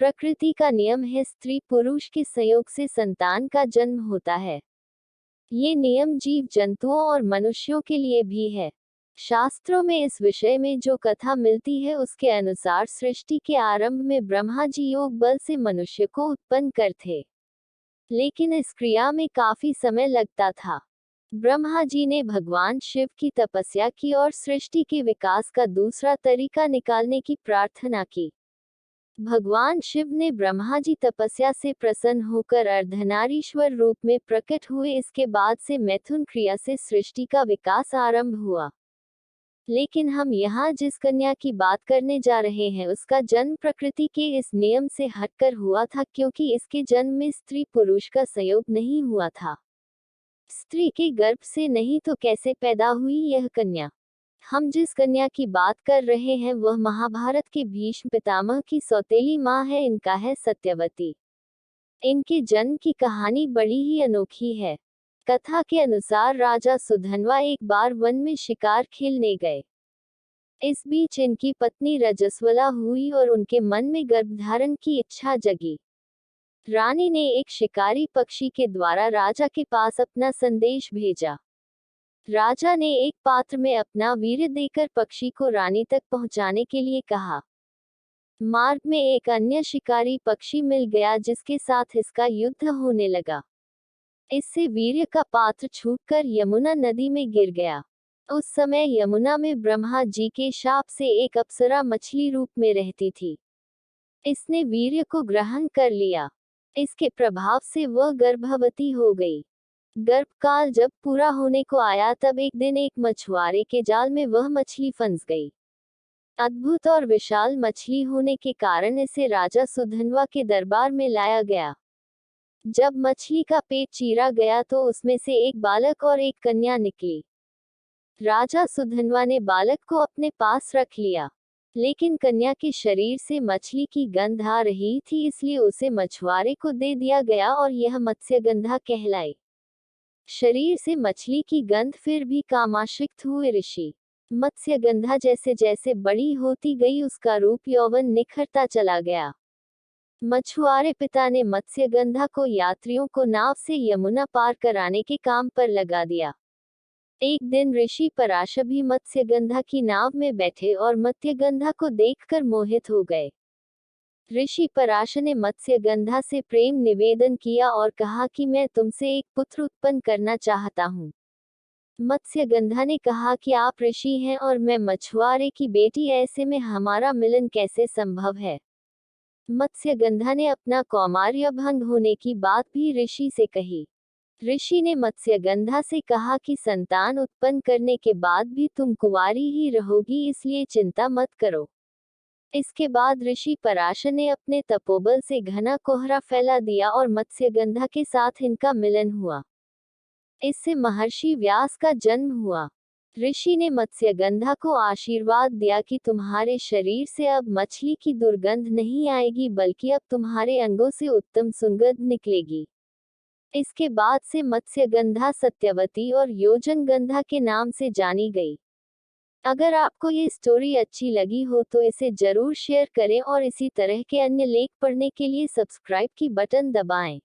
प्रकृति का नियम है, स्त्री पुरुष के संयोग से संतान का जन्म होता है। ये नियम जीव जंतुओं और मनुष्यों के लिए भी है। शास्त्रों में इस विषय में जो कथा मिलती है उसके अनुसार सृष्टि के आरंभ में ब्रह्मा जी योग बल से मनुष्य को उत्पन्न करते, लेकिन इस क्रिया में काफी समय लगता था। ब्रह्मा जी ने भगवान शिव की तपस्या की और सृष्टि के विकास का दूसरा तरीका निकालने की प्रार्थना की। भगवान शिव ने ब्रह्मा जी तपस्या से प्रसन्न होकर अर्धनारीश्वर रूप में प्रकट हुए। इसके बाद से मैथुन क्रिया से सृष्टि का विकास आरंभ हुआ। लेकिन हम यहाँ जिस कन्या की बात करने जा रहे हैं उसका जन्म प्रकृति के इस नियम से हटकर हुआ था, क्योंकि इसके जन्म में स्त्री पुरुष का संयोग नहीं हुआ था। स्त्री के गर्भ से नहीं तो कैसे पैदा हुई यह कन्या? हम जिस कन्या की बात कर रहे हैं वह महाभारत के भीष्म पितामह की सौतेली माँ है। इनका है सत्यवती। इनके जन्म की कहानी बड़ी ही अनोखी है। कथा के अनुसार राजा सुधन्वा एक बार वन में शिकार खेलने गए। इस बीच इनकी पत्नी रजस्वला हुई और उनके मन में गर्भधारण की इच्छा जगी। रानी ने एक शिकारी पक्षी के द्वारा राजा के पास अपना संदेश भेजा। राजा ने एक पात्र में अपना वीर्य देकर पक्षी को रानी तक पहुंचाने के लिए कहा। मार्ग में एक अन्य शिकारी पक्षी मिल गया जिसके साथ इसका युद्ध होने लगा। इससे वीर्य का पात्र छूटकर यमुना नदी में गिर गया। उस समय यमुना में ब्रह्मा जी के शाप से एक अप्सरा मछली रूप में रहती थी। इसने वीर्य को ग्रहण कर लिया। इसके प्रभाव से वह गर्भवती हो गई। गर्भकाल जब पूरा होने को आया तब एक दिन एक मछुआरे के जाल में वह मछली फंस गई। अद्भुत और विशाल मछली होने के कारण इसे राजा सुधन्वा के दरबार में लाया गया। जब मछली का पेट चीरा गया तो उसमें से एक बालक और एक कन्या निकली। राजा सुधन्वा ने बालक को अपने पास रख लिया, लेकिन कन्या के शरीर से मछली की गंध आ रही थी, इसलिए उसे मछुआरे को दे दिया गया और यह मत्स्यगंधा कहलाई। शरीर से मछली की गंध फिर भी कामाशक्त हुए ऋषि। मत्स्यगंधा जैसे जैसे बड़ी होती गई उसका रूप यौवन निखरता चला गया। मछुआरे पिता ने मत्स्यगंधा को यात्रियों को नाव से यमुना पार कराने के काम पर लगा दिया। एक दिन ऋषि पराशर भी मत्स्यगंधा की नाव में बैठे और मत्स्यगंधा को देखकर मोहित हो गए। ऋषि पराशर ने मत्स्यगंधा से प्रेम निवेदन किया और कहा कि मैं तुमसे एक पुत्र उत्पन्न करना चाहता हूँ। मत्स्यगंधा ने कहा कि आप ऋषि हैं और मैं मछुआरे की बेटी, ऐसे में हमारा मिलन कैसे संभव है? मत्स्यगंधा ने अपना कौमार्य भंग होने की बात भी ऋषि से कही। ऋषि ने मत्स्यगंधा से कहा कि संतान उत्पन्न करने के बाद भी तुम कुंवारी ही रहोगी, इसलिए चिंता मत करो। इसके बाद ऋषि पराशर ने अपने तपोबल से घना कोहरा फैला दिया और मत्स्यगंधा के साथ इनका मिलन हुआ। इससे महर्षि व्यास का जन्म हुआ। ऋषि ने मत्स्यगंधा को आशीर्वाद दिया कि तुम्हारे शरीर से अब मछली की दुर्गंध नहीं आएगी, बल्कि अब तुम्हारे अंगों से उत्तम सुगंध निकलेगी। इसके बाद से मत्स्यगंधा सत्यवती और योजनगंधा के नाम से जानी गई। अगर आपको ये स्टोरी अच्छी लगी हो तो इसे जरूर शेयर करें और इसी तरह के अन्य लेख पढ़ने के लिए सब्सक्राइब की बटन दबाएं।